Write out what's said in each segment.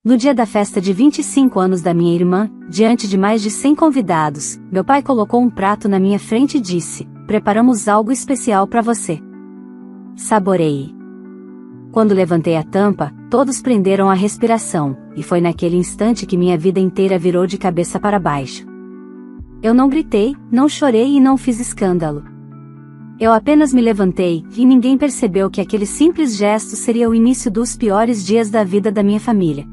No dia da festa de 25 anos da minha irmã, diante de mais de 100 convidados, meu pai colocou um prato na minha frente e disse: "Preparamos algo especial para você. Saboreie." Quando levantei a tampa, todos prenderam a respiração, e foi naquele instante que minha vida inteira virou de cabeça para baixo. Eu não gritei, não chorei e não fiz escândalo. Eu apenas me levantei, e ninguém percebeu que aquele simples gesto seria o início dos piores dias da vida da minha família.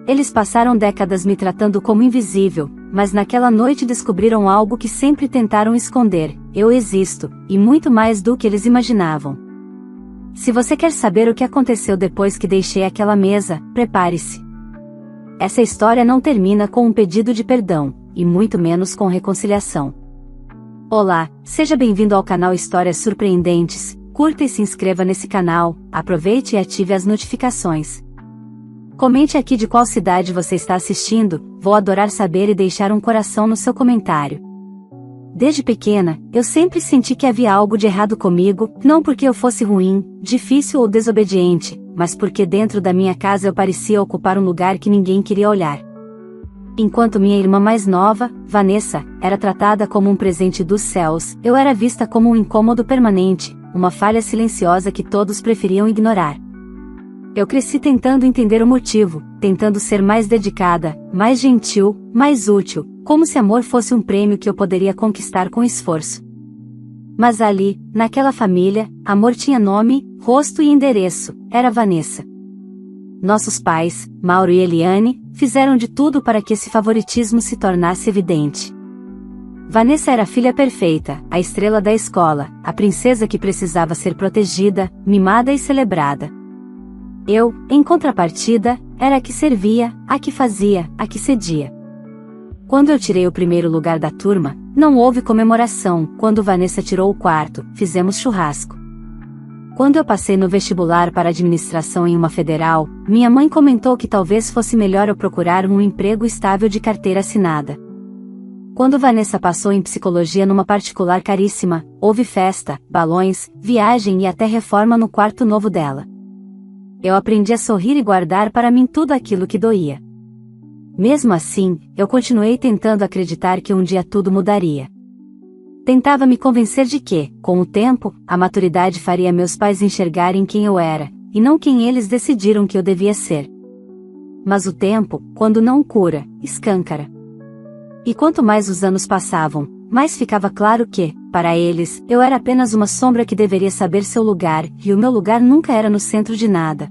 Eles passaram décadas me tratando como invisível, mas naquela noite descobriram algo que sempre tentaram esconder: eu existo, e muito mais do que eles imaginavam. Se você quer saber o que aconteceu depois que deixei aquela mesa, prepare-se. Essa história não termina com um pedido de perdão, e muito menos com reconciliação. Olá, seja bem-vindo ao canal Histórias Surpreendentes. Curta e se inscreva nesse canal, aproveite e ative as notificações. Comente aqui de qual cidade você está assistindo, vou adorar saber e deixar um coração no seu comentário. Desde pequena, eu sempre senti que havia algo de errado comigo, não porque eu fosse ruim, difícil ou desobediente, mas porque dentro da minha casa eu parecia ocupar um lugar que ninguém queria olhar. Enquanto minha irmã mais nova, Vanessa, era tratada como um presente dos céus, eu era vista como um incômodo permanente, uma falha silenciosa que todos preferiam ignorar. Eu cresci tentando entender o motivo, tentando ser mais dedicada, mais gentil, mais útil, como se amor fosse um prêmio que eu poderia conquistar com esforço. Mas ali, naquela família, amor tinha nome, rosto e endereço: era Vanessa. Nossos pais, Mauro e Eliane, fizeram de tudo para que esse favoritismo se tornasse evidente. Vanessa era a filha perfeita, a estrela da escola, a princesa que precisava ser protegida, mimada e celebrada. Eu, em contrapartida, era a que servia, a que fazia, a que cedia. Quando eu tirei o primeiro lugar da turma, não houve comemoração. Quando Vanessa tirou o quarto, fizemos churrasco. Quando eu passei no vestibular para administração em uma federal, minha mãe comentou que talvez fosse melhor eu procurar um emprego estável de carteira assinada. Quando Vanessa passou em psicologia numa particular caríssima, houve festa, balões, viagem e até reforma no quarto novo dela. Eu aprendi a sorrir e guardar para mim tudo aquilo que doía. Mesmo assim, eu continuei tentando acreditar que um dia tudo mudaria. Tentava me convencer de que, com o tempo, a maturidade faria meus pais enxergarem quem eu era, e não quem eles decidiram que eu devia ser. Mas o tempo, quando não cura, escâncara. E quanto mais os anos passavam, mais ficava claro que, para eles, eu era apenas uma sombra que deveria saber seu lugar, e o meu lugar nunca era no centro de nada.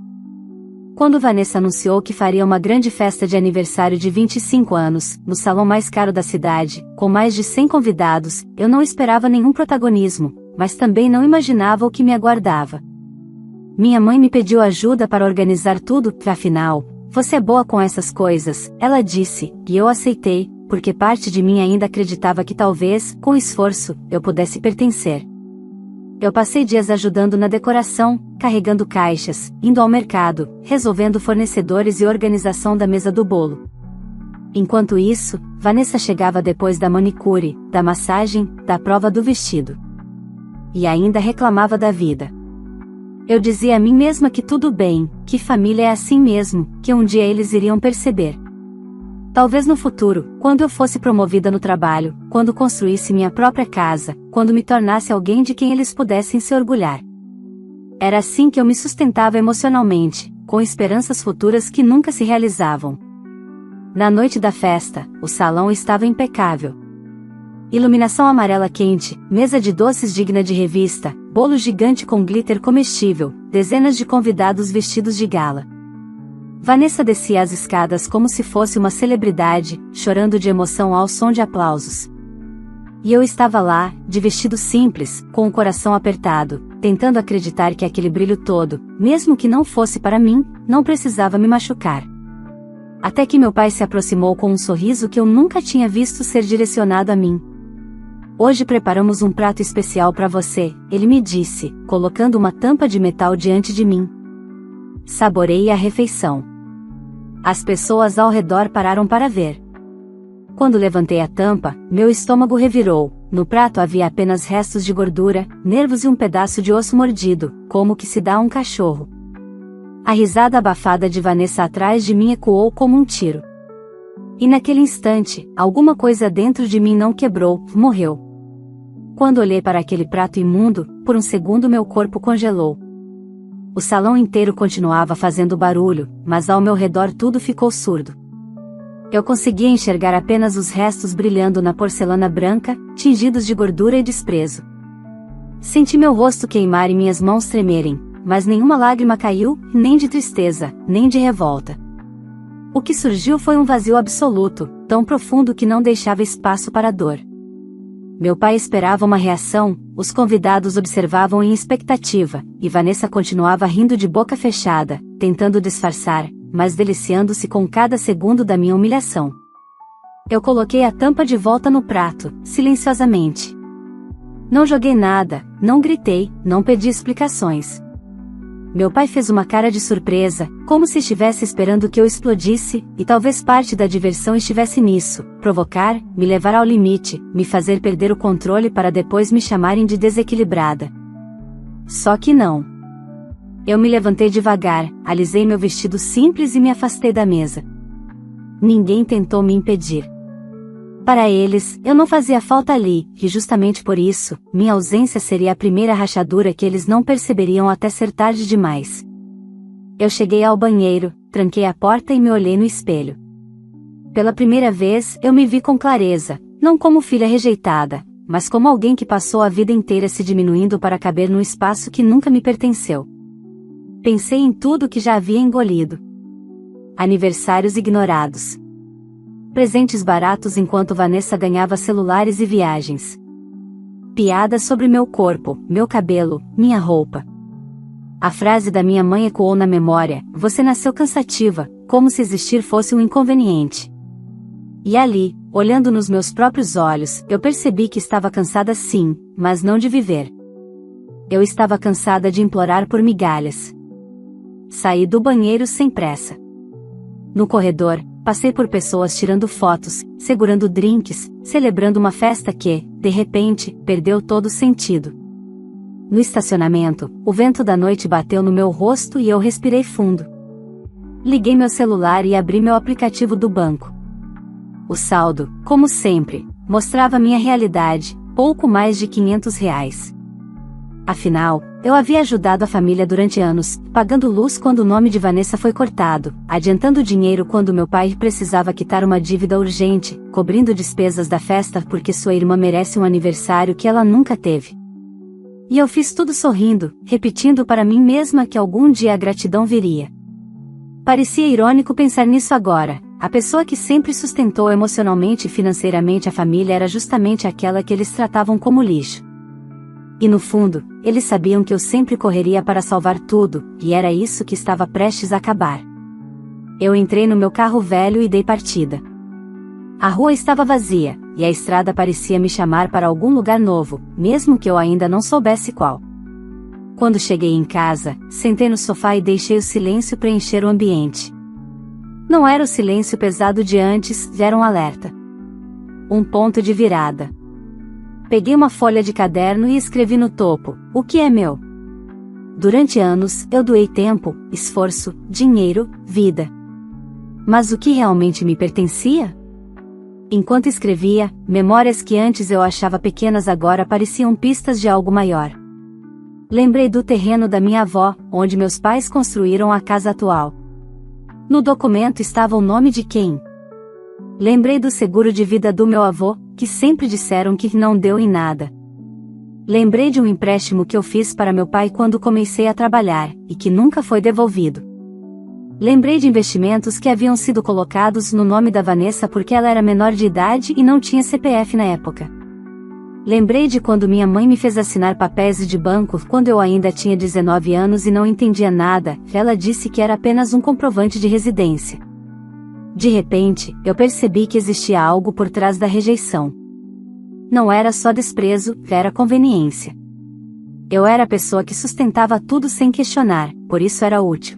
Quando Vanessa anunciou que faria uma grande festa de aniversário de 25 anos, no salão mais caro da cidade, com mais de 100 convidados, eu não esperava nenhum protagonismo, mas também não imaginava o que me aguardava. Minha mãe me pediu ajuda para organizar tudo, afinal, você é boa com essas coisas, ela disse, e eu aceitei, porque parte de mim ainda acreditava que talvez, com esforço, eu pudesse pertencer. Eu passei dias ajudando na decoração, carregando caixas, indo ao mercado, resolvendo fornecedores e organização da mesa do bolo. Enquanto isso, Vanessa chegava depois da manicure, da massagem, da prova do vestido. E ainda reclamava da vida. Eu dizia a mim mesma que tudo bem, que família é assim mesmo, que um dia eles iriam perceber. Talvez no futuro, quando eu fosse promovida no trabalho, quando construísse minha própria casa, quando me tornasse alguém de quem eles pudessem se orgulhar. Era assim que eu me sustentava emocionalmente, com esperanças futuras que nunca se realizavam. Na noite da festa, o salão estava impecável. Iluminação amarela quente, mesa de doces digna de revista, bolo gigante com glitter comestível, dezenas de convidados vestidos de gala. Vanessa descia as escadas como se fosse uma celebridade, chorando de emoção ao som de aplausos. E eu estava lá, de vestido simples, com o coração apertado, tentando acreditar que aquele brilho todo, mesmo que não fosse para mim, não precisava me machucar. Até que meu pai se aproximou com um sorriso que eu nunca tinha visto ser direcionado a mim. "Hoje preparamos um prato especial para você", ele me disse, colocando uma tampa de metal diante de mim. Saboreie a refeição. As pessoas ao redor pararam para ver. Quando levantei a tampa, meu estômago revirou. No prato havia apenas restos de gordura, nervos e um pedaço de osso mordido, como que se dá a um cachorro. A risada abafada de Vanessa atrás de mim ecoou como um tiro. E naquele instante, alguma coisa dentro de mim não quebrou, morreu. Quando olhei para aquele prato imundo, por um segundo meu corpo congelou. O salão inteiro continuava fazendo barulho, mas ao meu redor tudo ficou surdo. Eu conseguia enxergar apenas os restos brilhando na porcelana branca, tingidos de gordura e desprezo. Senti meu rosto queimar e minhas mãos tremerem, mas nenhuma lágrima caiu, nem de tristeza, nem de revolta. O que surgiu foi um vazio absoluto, tão profundo que não deixava espaço para dor. Meu pai esperava uma reação, os convidados observavam em expectativa, e Vanessa continuava rindo de boca fechada, tentando disfarçar, mas deliciando-se com cada segundo da minha humilhação. Eu coloquei a tampa de volta no prato, silenciosamente. Não joguei nada, não gritei, não pedi explicações. Meu pai fez uma cara de surpresa, como se estivesse esperando que eu explodisse, e talvez parte da diversão estivesse nisso, provocar, me levar ao limite, me fazer perder o controle para depois me chamarem de desequilibrada. Só que não. Eu me levantei devagar, alisei meu vestido simples e me afastei da mesa. Ninguém tentou me impedir. Para eles, eu não fazia falta ali, e justamente por isso, minha ausência seria a primeira rachadura que eles não perceberiam até ser tarde demais. Eu cheguei ao banheiro, tranquei a porta e me olhei no espelho. Pela primeira vez, eu me vi com clareza, não como filha rejeitada, mas como alguém que passou a vida inteira se diminuindo para caber num espaço que nunca me pertenceu. Pensei em tudo que já havia engolido. Aniversários ignorados. Presentes baratos enquanto Vanessa ganhava celulares e viagens. Piadas sobre meu corpo, meu cabelo, minha roupa. A frase da minha mãe ecoou na memória: "Você nasceu cansativa", como se existir fosse um inconveniente. E ali, olhando nos meus próprios olhos, eu percebi que estava cansada sim, mas não de viver. Eu estava cansada de implorar por migalhas. Saí do banheiro sem pressa. No corredor, passei por pessoas tirando fotos, segurando drinks, celebrando uma festa que, de repente, perdeu todo o sentido. No estacionamento, o vento da noite bateu no meu rosto e eu respirei fundo. Liguei meu celular e abri meu aplicativo do banco. O saldo, como sempre, mostrava minha realidade, pouco mais de R$ 500. Afinal, eu havia ajudado a família durante anos, pagando luz quando o nome de Vanessa foi cortado, adiantando dinheiro quando meu pai precisava quitar uma dívida urgente, cobrindo despesas da festa porque sua irmã merece um aniversário que ela nunca teve. E eu fiz tudo sorrindo, repetindo para mim mesma que algum dia a gratidão viria. Parecia irônico pensar nisso agora. A pessoa que sempre sustentou emocionalmente e financeiramente a família era justamente aquela que eles tratavam como lixo. E no fundo, eles sabiam que eu sempre correria para salvar tudo, e era isso que estava prestes a acabar. Eu entrei no meu carro velho e dei partida. A rua estava vazia, e a estrada parecia me chamar para algum lugar novo, mesmo que eu ainda não soubesse qual. Quando cheguei em casa, sentei no sofá e deixei o silêncio preencher o ambiente. Não era o silêncio pesado de antes, era um alerta. Um ponto de virada. Peguei uma folha de caderno e escrevi no topo: "O que é meu?" Durante anos, eu doei tempo, esforço, dinheiro, vida. Mas o que realmente me pertencia? Enquanto escrevia, memórias que antes eu achava pequenas agora pareciam pistas de algo maior. Lembrei do terreno da minha avó, onde meus pais construíram a casa atual. No documento estava o nome de quem? Lembrei do seguro de vida do meu avô, que sempre disseram que não deu em nada. Lembrei de um empréstimo que eu fiz para meu pai quando comecei a trabalhar, e que nunca foi devolvido. Lembrei de investimentos que haviam sido colocados no nome da Vanessa porque ela era menor de idade e não tinha CPF na época. Lembrei de quando minha mãe me fez assinar papéis de banco quando eu ainda tinha 19 anos e não entendia nada, ela disse que era apenas um comprovante de residência. De repente, eu percebi que existia algo por trás da rejeição. Não era só desprezo, era conveniência. Eu era a pessoa que sustentava tudo sem questionar, por isso era útil.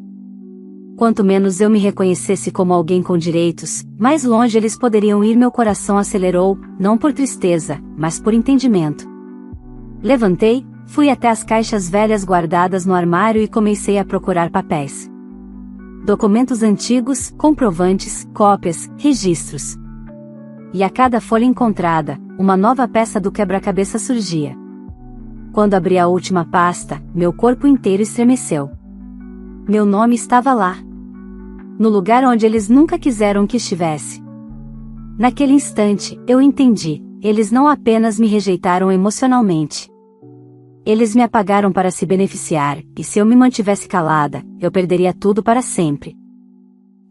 Quanto menos eu me reconhecesse como alguém com direitos, mais longe eles poderiam ir. Meu coração acelerou, não por tristeza, mas por entendimento. Levantei, fui até as caixas velhas guardadas no armário e comecei a procurar papéis. documentos antigos, comprovantes, cópias, registros. E a cada folha encontrada, uma nova peça do quebra-cabeça surgia. Quando abri a última pasta, meu corpo inteiro estremeceu. Meu nome estava lá. No lugar onde eles nunca quiseram que estivesse. Naquele instante, eu entendi, eles não apenas me rejeitaram emocionalmente. Eles me apagaram para se beneficiar, e se eu me mantivesse calada, eu perderia tudo para sempre.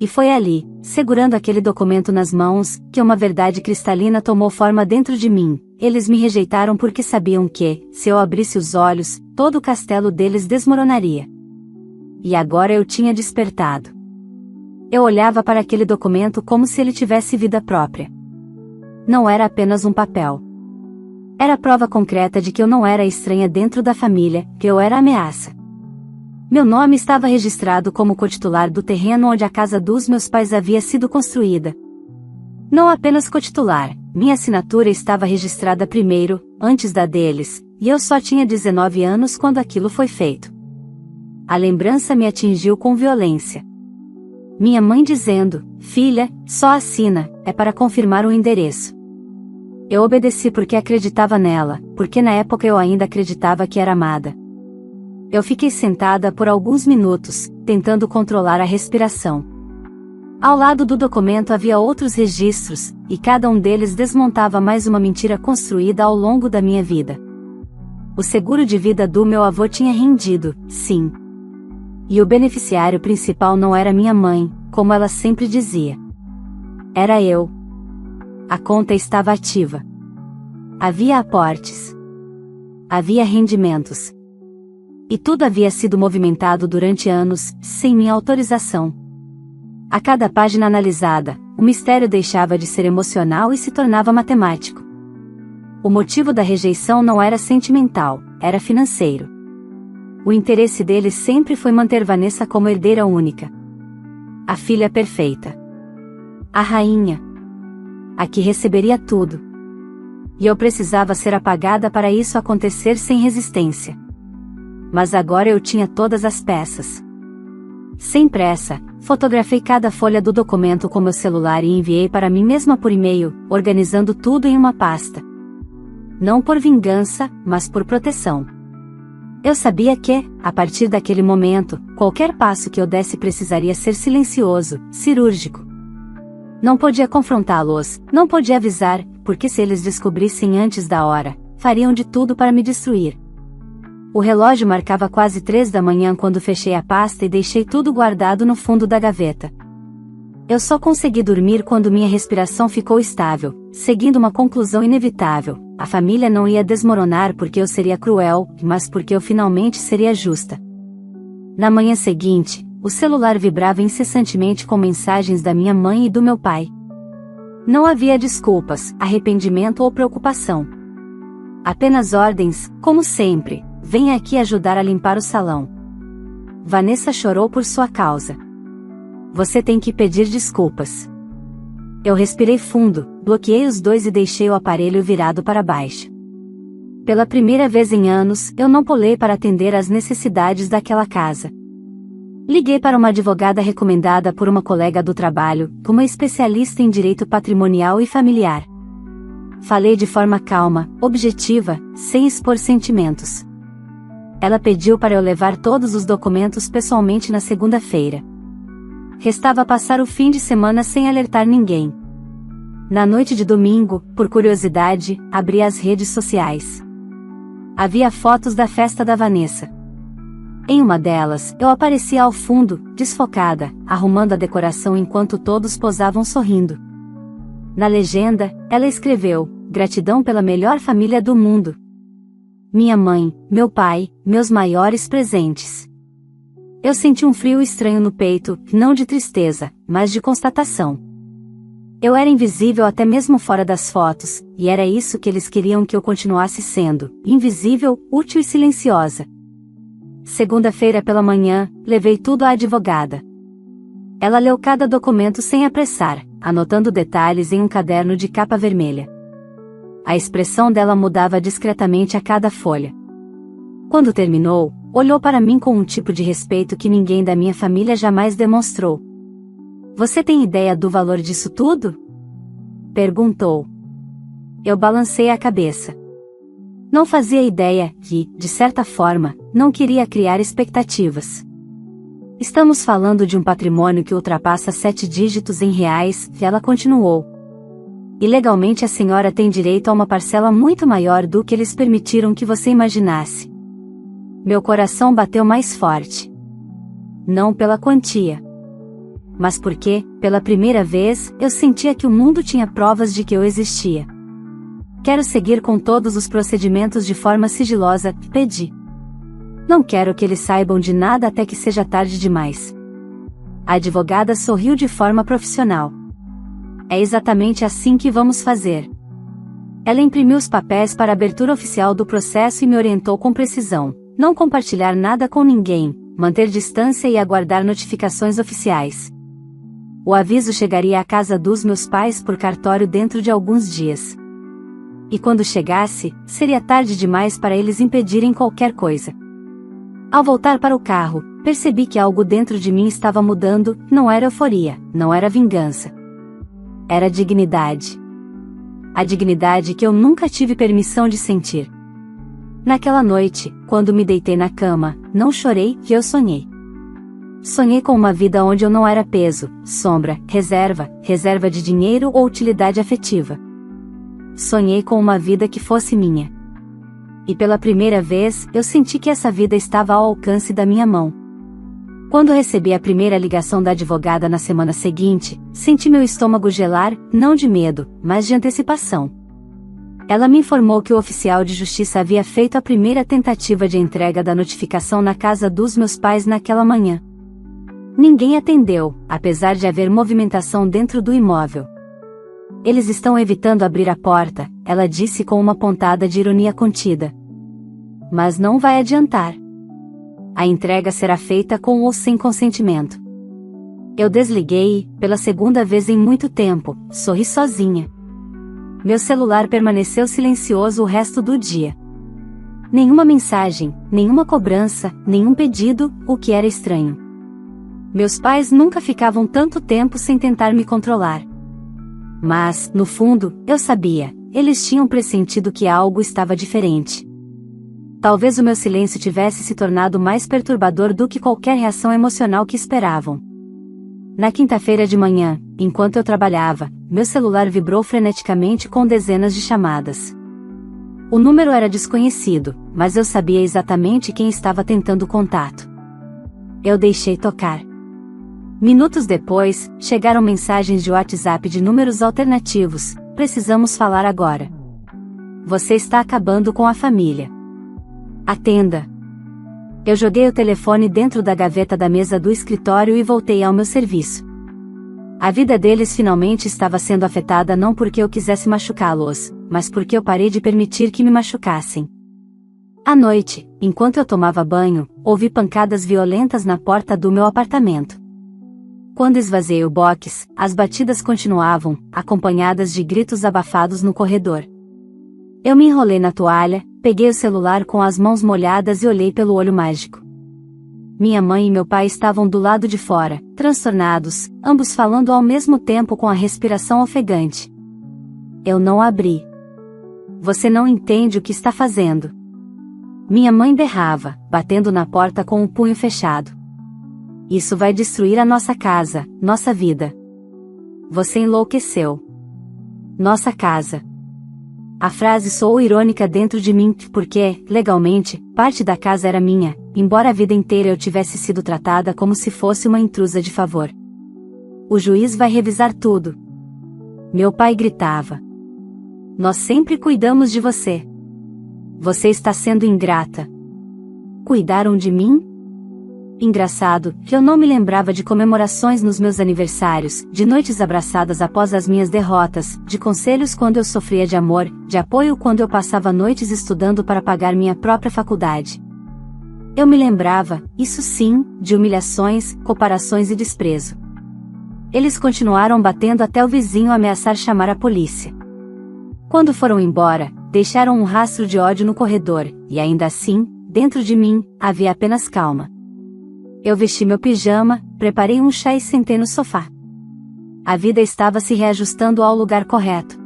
E foi ali, segurando aquele documento nas mãos, que uma verdade cristalina tomou forma dentro de mim. Eles me rejeitaram porque sabiam que, se eu abrisse os olhos, todo o castelo deles desmoronaria. E agora eu tinha despertado. Eu olhava para aquele documento como se ele tivesse vida própria. Não era apenas um papel. Era prova concreta de que eu não era estranha dentro da família, que eu era ameaça. Meu nome estava registrado como cotitular do terreno onde a casa dos meus pais havia sido construída. Não apenas cotitular, minha assinatura estava registrada primeiro, antes da deles, e eu só tinha 19 anos quando aquilo foi feito. A lembrança me atingiu com violência. Minha mãe dizendo, filha, só assina, é para confirmar o endereço. Eu obedeci porque acreditava nela, porque na época eu ainda acreditava que era amada. Eu fiquei sentada por alguns minutos, tentando controlar a respiração. Ao lado do documento havia outros registros, e cada um deles desmontava mais uma mentira construída ao longo da minha vida. O seguro de vida do meu avô tinha rendido, sim. E o beneficiário principal não era minha mãe, como ela sempre dizia. Era eu. A conta estava ativa. Havia aportes. Havia rendimentos. E tudo havia sido movimentado durante anos, sem minha autorização. A cada página analisada, o mistério deixava de ser emocional e se tornava matemático. O motivo da rejeição não era sentimental, era financeiro. O interesse deles sempre foi manter Vanessa como herdeira única. A filha perfeita. A rainha. A que receberia tudo. E eu precisava ser apagada para isso acontecer sem resistência. Mas agora eu tinha todas as peças. Sem pressa, fotografei cada folha do documento com meu celular e enviei para mim mesma por e-mail, organizando tudo em uma pasta. Não por vingança, mas por proteção. Eu sabia que, a partir daquele momento, qualquer passo que eu desse precisaria ser silencioso, cirúrgico. Não podia confrontá-los, não podia avisar, porque se eles descobrissem antes da hora, fariam de tudo para me destruir. O relógio marcava quase 3 da manhã quando fechei a pasta e deixei tudo guardado no fundo da gaveta. Eu só consegui dormir quando minha respiração ficou estável, seguindo uma conclusão inevitável: a família não ia desmoronar porque eu seria cruel, mas porque eu finalmente seria justa. Na manhã seguinte, o celular vibrava incessantemente com mensagens da minha mãe e do meu pai. Não havia desculpas, arrependimento ou preocupação. Apenas ordens, como sempre: venha aqui ajudar a limpar o salão. Vanessa chorou por sua causa. Você tem que pedir desculpas. Eu respirei fundo, bloqueei os dois e deixei o aparelho virado para baixo. Pela primeira vez em anos, eu não pulei para atender às necessidades daquela casa. Liguei para uma advogada recomendada por uma colega do trabalho, uma especialista em direito patrimonial e familiar. Falei de forma calma, objetiva, sem expor sentimentos. Ela pediu para eu levar todos os documentos pessoalmente na segunda-feira. Restava passar o fim de semana sem alertar ninguém. Na noite de domingo, por curiosidade, abri as redes sociais. Havia fotos da festa da Vanessa. Em uma delas, eu aparecia ao fundo, desfocada, arrumando a decoração enquanto todos posavam sorrindo. Na legenda, ela escreveu: gratidão pela melhor família do mundo. Minha mãe, meu pai, meus maiores presentes. Eu senti um frio estranho no peito, não de tristeza, mas de constatação. Eu era invisível até mesmo fora das fotos, e era isso que eles queriam que eu continuasse sendo: invisível, útil e silenciosa. Segunda-feira pela manhã, levei tudo à advogada. Ela leu cada documento sem apressar, anotando detalhes em um caderno de capa vermelha. A expressão dela mudava discretamente a cada folha. Quando terminou, Olhou para mim com um tipo de respeito que ninguém da minha família jamais demonstrou. Você tem ideia do valor disso tudo? Perguntou. Eu balancei a cabeça. Não fazia ideia e, de certa forma, não queria criar expectativas. Estamos falando de um patrimônio que ultrapassa 7 dígitos em reais, e ela continuou. E legalmente a senhora tem direito a uma parcela muito maior do que eles permitiram que você imaginasse. Meu coração bateu mais forte. Não pela quantia. Mas porque, pela primeira vez, eu sentia que o mundo tinha provas de que eu existia. Quero seguir com todos os procedimentos de forma sigilosa, pedi. Não quero que eles saibam de nada até que seja tarde demais. A advogada sorriu de forma profissional. É exatamente assim que vamos fazer. Ela imprimiu os papéis para a abertura oficial do processo e me orientou com precisão. Não compartilhar nada com ninguém, manter distância e aguardar notificações oficiais. O aviso chegaria à casa dos meus pais por cartório dentro de alguns dias. E quando chegasse, seria tarde demais para eles impedirem qualquer coisa. Ao voltar para o carro, percebi que algo dentro de mim estava mudando, não era euforia, não era vingança. Era dignidade. A dignidade que eu nunca tive permissão de sentir. Naquela noite, quando me deitei na cama, não chorei, que eu sonhei. Sonhei com uma vida onde eu não era peso, sombra, reserva de dinheiro ou utilidade afetiva. Sonhei com uma vida que fosse minha. E pela primeira vez, eu senti que essa vida estava ao alcance da minha mão. Quando recebi a primeira ligação da advogada na semana seguinte, senti meu estômago gelar, não de medo, mas de antecipação. Ela me informou que o oficial de justiça havia feito a primeira tentativa de entrega da notificação na casa dos meus pais naquela manhã. Ninguém atendeu, apesar de haver movimentação dentro do imóvel. Eles estão evitando abrir a porta, ela disse com uma pontada de ironia contida. Mas não vai adiantar. A entrega será feita com ou sem consentimento. Eu desliguei e, pela segunda vez em muito tempo, sorri sozinha. Meu celular permaneceu silencioso o resto do dia. Nenhuma mensagem, nenhuma cobrança, nenhum pedido, o que era estranho. Meus pais nunca ficavam tanto tempo sem tentar me controlar. Mas, no fundo, eu sabia, eles tinham pressentido que algo estava diferente. Talvez o meu silêncio tivesse se tornado mais perturbador do que qualquer reação emocional que esperavam. Na quinta-feira de manhã, enquanto eu trabalhava, meu celular vibrou freneticamente com dezenas de chamadas. O número era desconhecido, mas eu sabia exatamente quem estava tentando contato. Eu deixei tocar. Minutos depois, chegaram mensagens de WhatsApp de números alternativos. Precisamos falar agora. Você está acabando com a família. Atenda. Eu joguei o telefone dentro da gaveta da mesa do escritório e voltei ao meu serviço. A vida deles finalmente estava sendo afetada não porque eu quisesse machucá-los, mas porque eu parei de permitir que me machucassem. À noite, enquanto eu tomava banho, ouvi pancadas violentas na porta do meu apartamento. Quando esvaziei o box, as batidas continuavam, acompanhadas de gritos abafados no corredor. Eu me enrolei na toalha, peguei o celular com as mãos molhadas e olhei pelo olho mágico. Minha mãe e meu pai estavam do lado de fora, transtornados, ambos falando ao mesmo tempo com a respiração ofegante. Eu não abri. Você não entende o que está fazendo. Minha mãe berrava, batendo na porta com o punho fechado. Isso vai destruir a nossa casa, nossa vida. Você enlouqueceu. Nossa casa. A frase soou irônica dentro de mim, porque, legalmente, parte da casa era minha, embora a vida inteira eu tivesse sido tratada como se fosse uma intrusa de favor. O juiz vai revisar tudo. Meu pai gritava. Nós sempre cuidamos de você. Você está sendo ingrata. Cuidaram de mim? Engraçado, que eu não me lembrava de comemorações nos meus aniversários, de noites abraçadas após as minhas derrotas, de conselhos quando eu sofria de amor, de apoio quando eu passava noites estudando para pagar minha própria faculdade. Eu me lembrava, isso sim, de humilhações, comparações e desprezo. Eles continuaram batendo até o vizinho ameaçar chamar a polícia. Quando foram embora, deixaram um rastro de ódio no corredor, e ainda assim, dentro de mim, havia apenas calma. Eu vesti meu pijama, preparei um chá e sentei no sofá. A vida estava se reajustando ao lugar correto.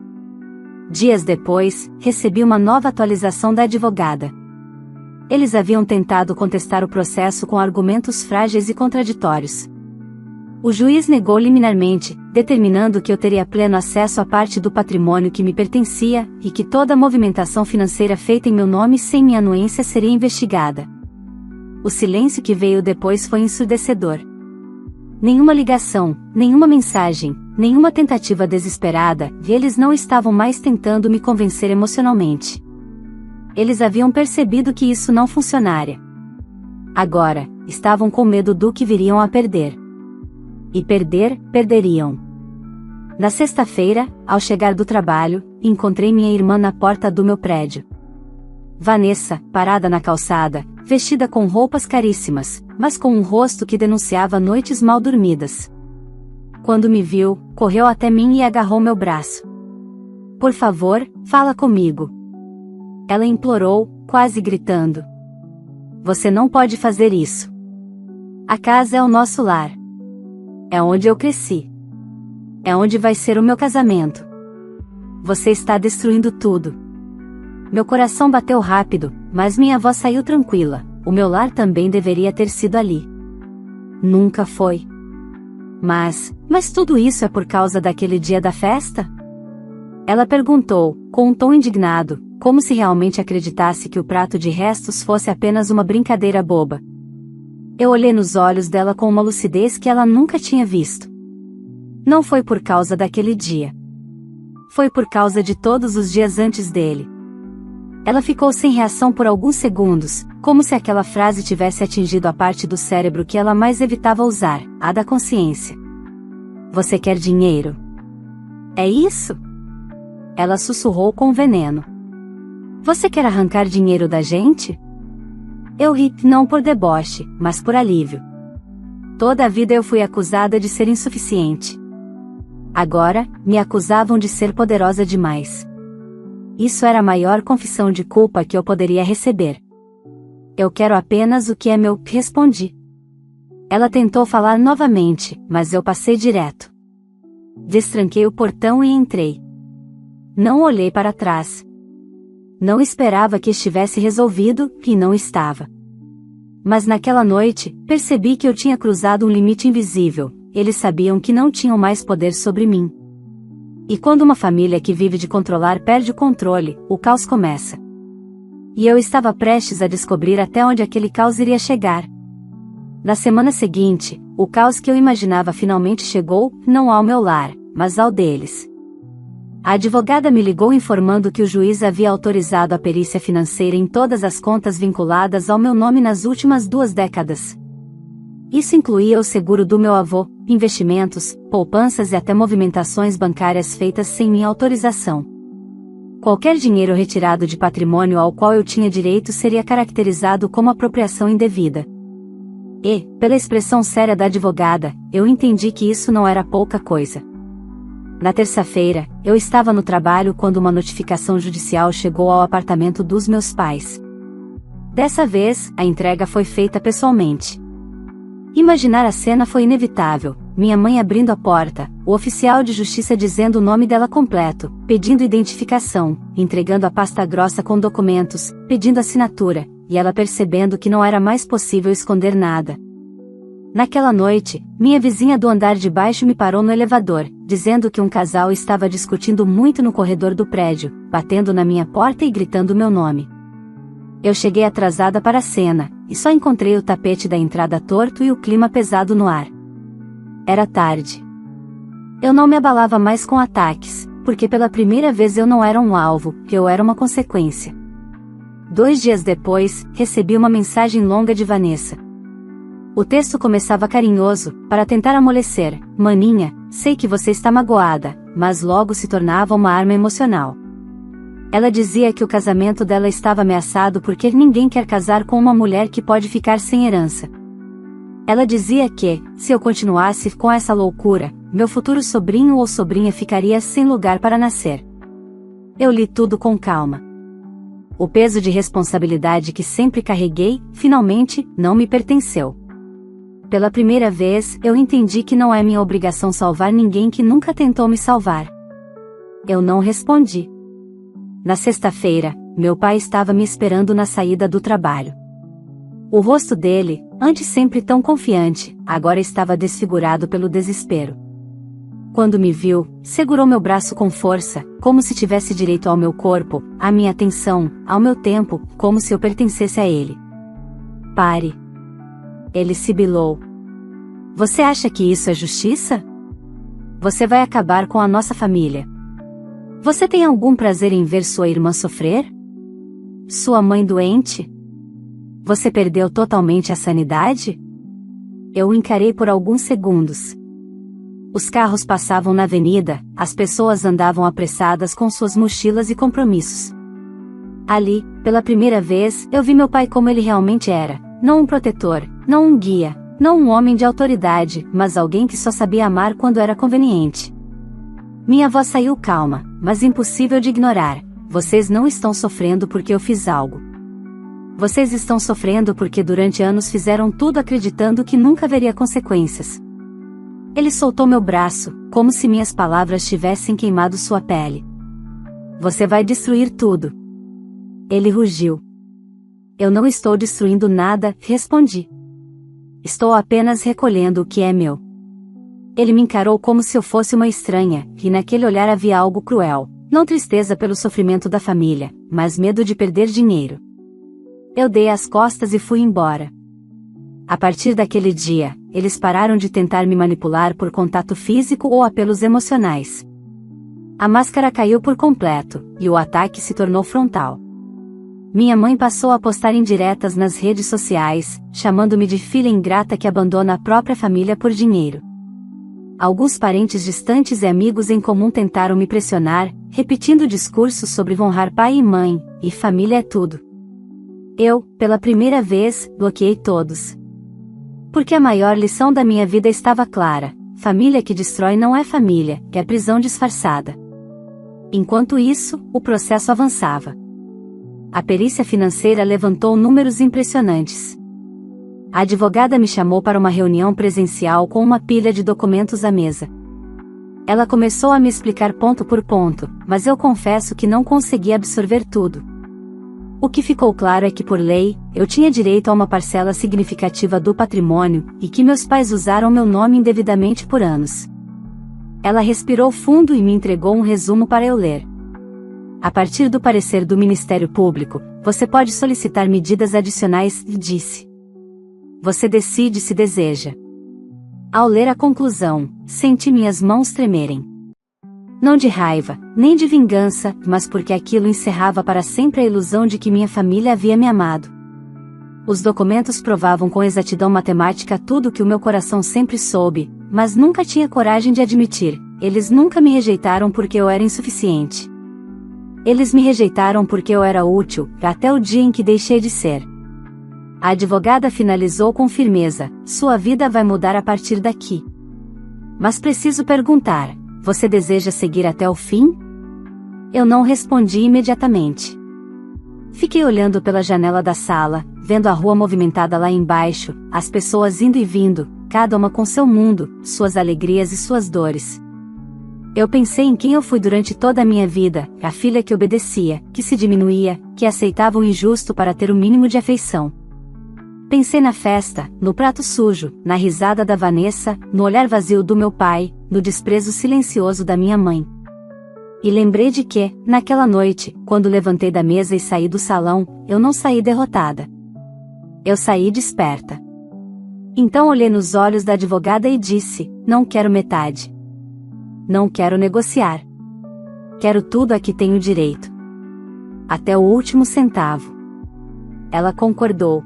Dias depois, recebi uma nova atualização da advogada. Eles haviam tentado contestar o processo com argumentos frágeis e contraditórios. O juiz negou liminarmente, determinando que eu teria pleno acesso à parte do patrimônio que me pertencia, e que toda a movimentação financeira feita em meu nome sem minha anuência seria investigada. O silêncio que veio depois foi ensurdecedor. Nenhuma ligação, nenhuma mensagem, nenhuma tentativa desesperada, e eles não estavam mais tentando me convencer emocionalmente. Eles haviam percebido que isso não funcionaria. Agora, estavam com medo do que viriam a perder. E perder, perderiam. Na sexta-feira, ao chegar do trabalho, encontrei minha irmã na porta do meu prédio. Vanessa, parada na calçada, vestida com roupas caríssimas, mas com um rosto que denunciava noites mal dormidas. Quando me viu, correu até mim e agarrou meu braço. "Por favor, fala comigo." Ela implorou, quase gritando. "Você não pode fazer isso. A casa é o nosso lar. É onde eu cresci. É onde vai ser o meu casamento. Você está destruindo tudo." Meu coração bateu rápido, mas minha voz saiu tranquila. O meu lar também deveria ter sido ali. Nunca foi. Mas tudo isso é por causa daquele dia da festa? Ela perguntou, com um tom indignado, como se realmente acreditasse que o prato de restos fosse apenas uma brincadeira boba. Eu olhei nos olhos dela com uma lucidez que ela nunca tinha visto. Não foi por causa daquele dia. Foi por causa de todos os dias antes dele. Ela ficou sem reação por alguns segundos, como se aquela frase tivesse atingido a parte do cérebro que ela mais evitava usar, a da consciência. "Você quer dinheiro? É isso?" Ela sussurrou com veneno. "Você quer arrancar dinheiro da gente?" Eu ri, não por deboche, mas por alívio. Toda a vida eu fui acusada de ser insuficiente. Agora, me acusavam de ser poderosa demais. Isso era a maior confissão de culpa que eu poderia receber. "Eu quero apenas o que é meu", respondi. Ela tentou falar novamente, mas eu passei direto. Destranquei o portão e entrei. Não olhei para trás. Não esperava que estivesse resolvido, e não estava. Mas naquela noite, percebi que eu tinha cruzado um limite invisível. Eles sabiam que não tinham mais poder sobre mim. E quando uma família que vive de controlar perde o controle, o caos começa. E eu estava prestes a descobrir até onde aquele caos iria chegar. Na semana seguinte, o caos que eu imaginava finalmente chegou, não ao meu lar, mas ao deles. A advogada me ligou informando que o juiz havia autorizado a perícia financeira em todas as contas vinculadas ao meu nome nas últimas 2 décadas. Isso incluía o seguro do meu avô, investimentos, poupanças e até movimentações bancárias feitas sem minha autorização. Qualquer dinheiro retirado de patrimônio ao qual eu tinha direito seria caracterizado como apropriação indevida. E, pela expressão séria da advogada, eu entendi que isso não era pouca coisa. Na terça-feira, eu estava no trabalho quando uma notificação judicial chegou ao apartamento dos meus pais. Dessa vez, a entrega foi feita pessoalmente. Imaginar a cena foi inevitável, minha mãe abrindo a porta, o oficial de justiça dizendo o nome dela completo, pedindo identificação, entregando a pasta grossa com documentos, pedindo assinatura, e ela percebendo que não era mais possível esconder nada. Naquela noite, minha vizinha do andar de baixo me parou no elevador, dizendo que um casal estava discutindo muito no corredor do prédio, batendo na minha porta e gritando meu nome. Eu cheguei atrasada para a cena, e só encontrei o tapete da entrada torto e o clima pesado no ar. Era tarde. Eu não me abalava mais com ataques, porque pela primeira vez eu não era um alvo, eu era uma consequência. 2 dias depois, recebi uma mensagem longa de Vanessa. O texto começava carinhoso, para tentar amolecer: "Maninha, sei que você está magoada", mas logo se tornava uma arma emocional. Ela dizia que o casamento dela estava ameaçado porque ninguém quer casar com uma mulher que pode ficar sem herança. Ela dizia que, se eu continuasse com essa loucura, meu futuro sobrinho ou sobrinha ficaria sem lugar para nascer. Eu li tudo com calma. O peso de responsabilidade que sempre carreguei, finalmente, não me pertenceu. Pela primeira vez, eu entendi que não é minha obrigação salvar ninguém que nunca tentou me salvar. Eu não respondi. Na sexta-feira, meu pai estava me esperando na saída do trabalho. O rosto dele, antes sempre tão confiante, agora estava desfigurado pelo desespero. Quando me viu, segurou meu braço com força, como se tivesse direito ao meu corpo, à minha atenção, ao meu tempo, como se eu pertencesse a ele. Pare. Ele sibilou. Você acha que isso é justiça? Você vai acabar com a nossa família. Você tem algum prazer em ver sua irmã sofrer? Sua mãe doente? Você perdeu totalmente a sanidade? Eu o encarei por alguns segundos. Os carros passavam na avenida, as pessoas andavam apressadas com suas mochilas e compromissos. Ali, pela primeira vez, eu vi meu pai como ele realmente era, não um protetor, não um guia, não um homem de autoridade, mas alguém que só sabia amar quando era conveniente. Minha voz saiu calma, mas impossível de ignorar. Vocês não estão sofrendo porque eu fiz algo. Vocês estão sofrendo porque durante anos fizeram tudo acreditando que nunca haveria consequências. Ele soltou meu braço, como se minhas palavras tivessem queimado sua pele. Você vai destruir tudo. Ele rugiu. Eu não estou destruindo nada, respondi. Estou apenas recolhendo o que é meu. Ele me encarou como se eu fosse uma estranha, e naquele olhar havia algo cruel, não tristeza pelo sofrimento da família, mas medo de perder dinheiro. Eu dei as costas e fui embora. A partir daquele dia, eles pararam de tentar me manipular por contato físico ou apelos emocionais. A máscara caiu por completo, e o ataque se tornou frontal. Minha mãe passou a postar indiretas nas redes sociais, chamando-me de filha ingrata que abandona a própria família por dinheiro. Alguns parentes distantes e amigos em comum tentaram me pressionar, repetindo discursos sobre honrar pai e mãe, e família é tudo. Eu, pela primeira vez, bloqueei todos. Porque a maior lição da minha vida estava clara: família que destrói não é família, é prisão disfarçada. Enquanto isso, o processo avançava. A perícia financeira levantou números impressionantes. A advogada me chamou para uma reunião presencial com uma pilha de documentos à mesa. Ela começou a me explicar ponto por ponto, mas eu confesso que não consegui absorver tudo. O que ficou claro é que, por lei, eu tinha direito a uma parcela significativa do patrimônio, e que meus pais usaram meu nome indevidamente por anos. Ela respirou fundo e me entregou um resumo para eu ler. A partir do parecer do Ministério Público, você pode solicitar medidas adicionais, disse. Você decide se deseja. Ao ler a conclusão, senti minhas mãos tremerem. Não de raiva, nem de vingança, mas porque aquilo encerrava para sempre a ilusão de que minha família havia me amado. Os documentos provavam com exatidão matemática tudo o que o meu coração sempre soube, mas nunca tinha coragem de admitir. Eles nunca me rejeitaram porque eu era insuficiente. Eles me rejeitaram porque eu era útil, até o dia em que deixei de ser. A advogada finalizou com firmeza: sua vida vai mudar a partir daqui. Mas preciso perguntar: você deseja seguir até o fim? Eu não respondi imediatamente. Fiquei olhando pela janela da sala, vendo a rua movimentada lá embaixo, as pessoas indo e vindo, cada uma com seu mundo, suas alegrias e suas dores. Eu pensei em quem eu fui durante toda a minha vida, a filha que obedecia, que se diminuía, que aceitava o injusto para ter o mínimo de afeição. Pensei na festa, no prato sujo, na risada da Vanessa, no olhar vazio do meu pai, no desprezo silencioso da minha mãe. E lembrei de que, naquela noite, quando levantei da mesa e saí do salão, eu não saí derrotada. Eu saí desperta. Então olhei nos olhos da advogada e disse: não quero metade. Não quero negociar. Quero tudo a que tenho direito. Até o último centavo. Ela concordou.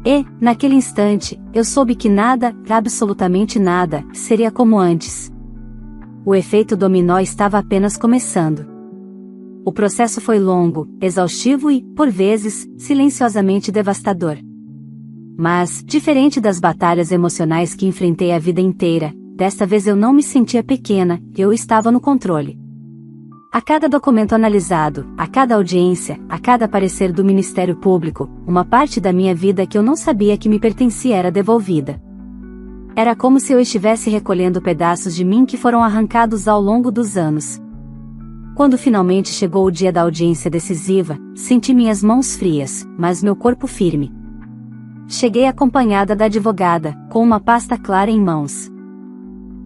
E, naquele instante, eu soube que nada, absolutamente nada, seria como antes. O efeito dominó estava apenas começando. O processo foi longo, exaustivo e, por vezes, silenciosamente devastador. Mas, diferente das batalhas emocionais que enfrentei a vida inteira, desta vez eu não me sentia pequena, eu estava no controle. A cada documento analisado, a cada audiência, a cada parecer do Ministério Público, uma parte da minha vida que eu não sabia que me pertencia era devolvida. Era como se eu estivesse recolhendo pedaços de mim que foram arrancados ao longo dos anos. Quando finalmente chegou o dia da audiência decisiva, senti minhas mãos frias, mas meu corpo firme. Cheguei acompanhada da advogada, com uma pasta clara em mãos.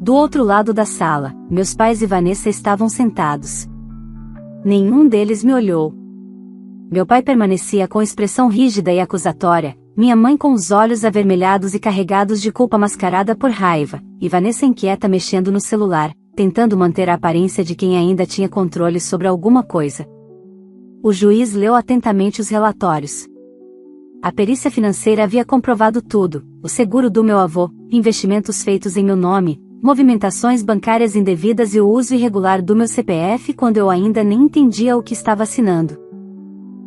Do outro lado da sala, meus pais e Vanessa estavam sentados. Nenhum deles me olhou. Meu pai permanecia com expressão rígida e acusatória, minha mãe com os olhos avermelhados e carregados de culpa mascarada por raiva, e Vanessa inquieta mexendo no celular, tentando manter a aparência de quem ainda tinha controle sobre alguma coisa. O juiz leu atentamente os relatórios. A perícia financeira havia comprovado tudo: o seguro do meu avô, investimentos feitos em meu nome, movimentações bancárias indevidas e o uso irregular do meu CPF quando eu ainda nem entendia o que estava assinando.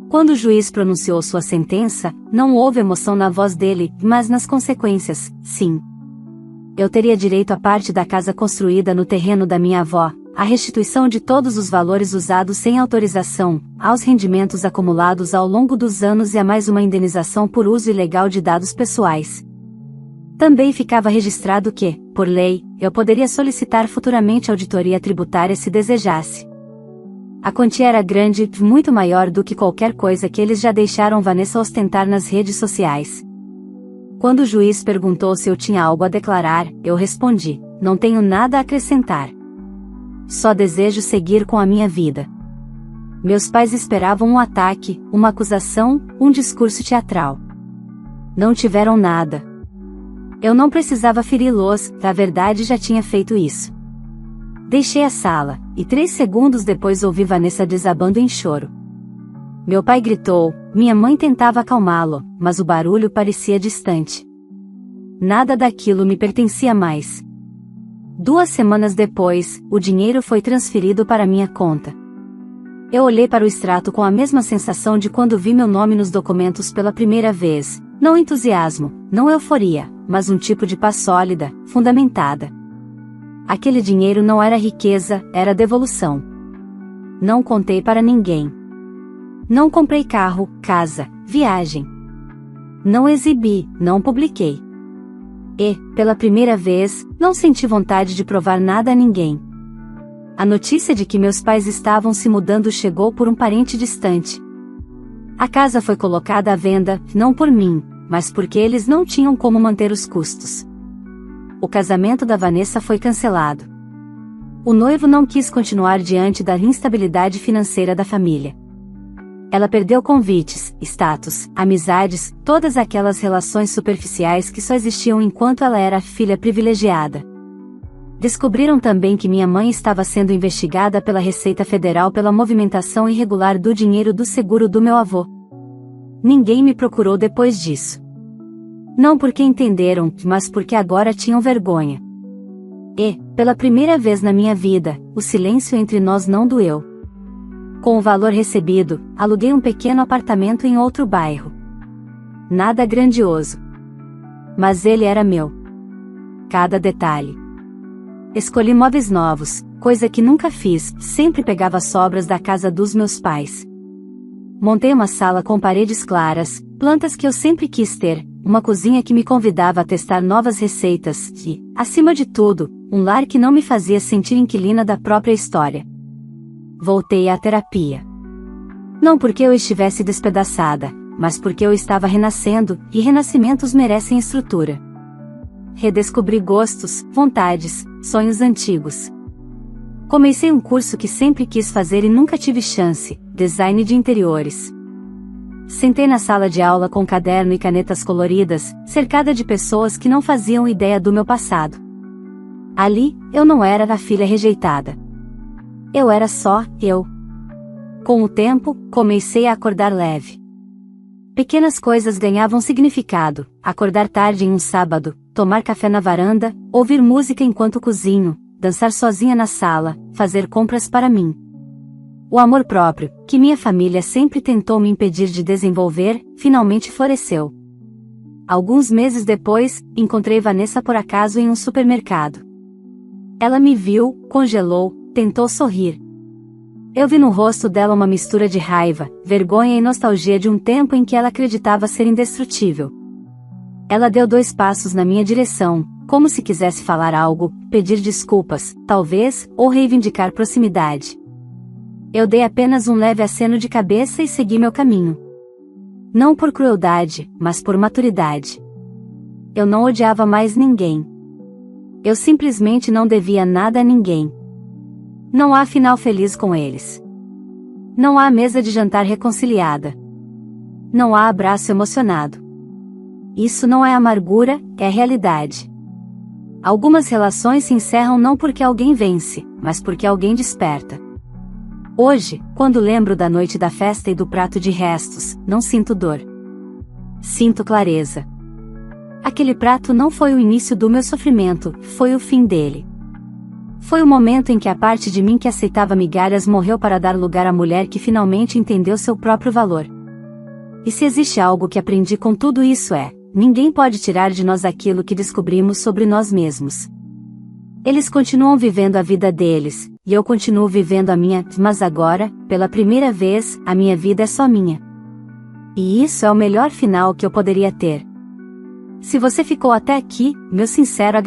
Quando o juiz pronunciou sua sentença, não houve emoção na voz dele, mas nas consequências, sim. Eu teria direito à parte da casa construída no terreno da minha avó, à restituição de todos os valores usados sem autorização, aos rendimentos acumulados ao longo dos anos e a mais uma indenização por uso ilegal de dados pessoais. Também ficava registrado que, por lei, eu poderia solicitar futuramente auditoria tributária se desejasse. A quantia era grande, muito maior do que qualquer coisa que eles já deixaram Vanessa ostentar nas redes sociais. Quando o juiz perguntou se eu tinha algo a declarar, eu respondi: não tenho nada a acrescentar. Só desejo seguir com a minha vida. Meus pais esperavam um ataque, uma acusação, um discurso teatral. Não tiveram nada. Eu não precisava feri-los, na verdade já tinha feito isso. Deixei a sala, e 3 segundos depois ouvi Vanessa desabando em choro. Meu pai gritou, minha mãe tentava acalmá-lo, mas o barulho parecia distante. Nada daquilo me pertencia mais. 2 semanas depois, o dinheiro foi transferido para minha conta. Eu olhei para o extrato com a mesma sensação de quando vi meu nome nos documentos pela primeira vez, não entusiasmo, não euforia, mas um tipo de paz sólida, fundamentada. Aquele dinheiro não era riqueza, era devolução. Não contei para ninguém. Não comprei carro, casa, viagem. Não exibi, não publiquei. E, pela primeira vez, não senti vontade de provar nada a ninguém. A notícia de que meus pais estavam se mudando chegou por um parente distante. A casa foi colocada à venda, não por mim, mas porque eles não tinham como manter os custos. O casamento da Vanessa foi cancelado. O noivo não quis continuar diante da instabilidade financeira da família. Ela perdeu convites, status, amizades, todas aquelas relações superficiais que só existiam enquanto ela era filha privilegiada. Descobriram também que minha mãe estava sendo investigada pela Receita Federal pela movimentação irregular do dinheiro do seguro do meu avô. Ninguém me procurou depois disso. Não porque entenderam, mas porque agora tinham vergonha. E, pela primeira vez na minha vida, o silêncio entre nós não doeu. Com o valor recebido, aluguei um pequeno apartamento em outro bairro. Nada grandioso. Mas ele era meu. Cada detalhe. Escolhi móveis novos, coisa que nunca fiz, sempre pegava sobras da casa dos meus pais. Montei uma sala com paredes claras, plantas que eu sempre quis ter, uma cozinha que me convidava a testar novas receitas e, acima de tudo, um lar que não me fazia sentir inquilina da própria história. Voltei à terapia. Não porque eu estivesse despedaçada, mas porque eu estava renascendo, e renascimentos merecem estrutura. Redescobri gostos, vontades, sonhos antigos. Comecei um curso que sempre quis fazer e nunca tive chance, design de interiores. Sentei na sala de aula com caderno e canetas coloridas, cercada de pessoas que não faziam ideia do meu passado. Ali, eu não era a filha rejeitada. Eu era só eu. Com o tempo, comecei a acordar leve. Pequenas coisas ganhavam significado: acordar tarde em um sábado, tomar café na varanda, ouvir música enquanto cozinho, dançar sozinha na sala, fazer compras para mim. O amor próprio, que minha família sempre tentou me impedir de desenvolver, finalmente floresceu. Alguns meses depois, encontrei Vanessa por acaso em um supermercado. Ela me viu, congelou, tentou sorrir. Eu vi no rosto dela uma mistura de raiva, vergonha e nostalgia de um tempo em que ela acreditava ser indestrutível. Ela deu 2 passos na minha direção, como se quisesse falar algo, pedir desculpas, talvez, ou reivindicar proximidade. Eu dei apenas um leve aceno de cabeça e segui meu caminho. Não por crueldade, mas por maturidade. Eu não odiava mais ninguém. Eu simplesmente não devia nada a ninguém. Não há final feliz com eles. Não há mesa de jantar reconciliada. Não há abraço emocionado. Isso não é amargura, é realidade. Algumas relações se encerram não porque alguém vence, mas porque alguém desperta. Hoje, quando lembro da noite da festa e do prato de restos, não sinto dor. Sinto clareza. Aquele prato não foi o início do meu sofrimento, foi o fim dele. Foi o momento em que a parte de mim que aceitava migalhas morreu para dar lugar à mulher que finalmente entendeu seu próprio valor. E se existe algo que aprendi com tudo isso é: ninguém pode tirar de nós aquilo que descobrimos sobre nós mesmos. Eles continuam vivendo a vida deles, e eu continuo vivendo a minha, mas agora, pela primeira vez, a minha vida é só minha. E isso é o melhor final que eu poderia ter. Se você ficou até aqui, meu sincero agradecimento.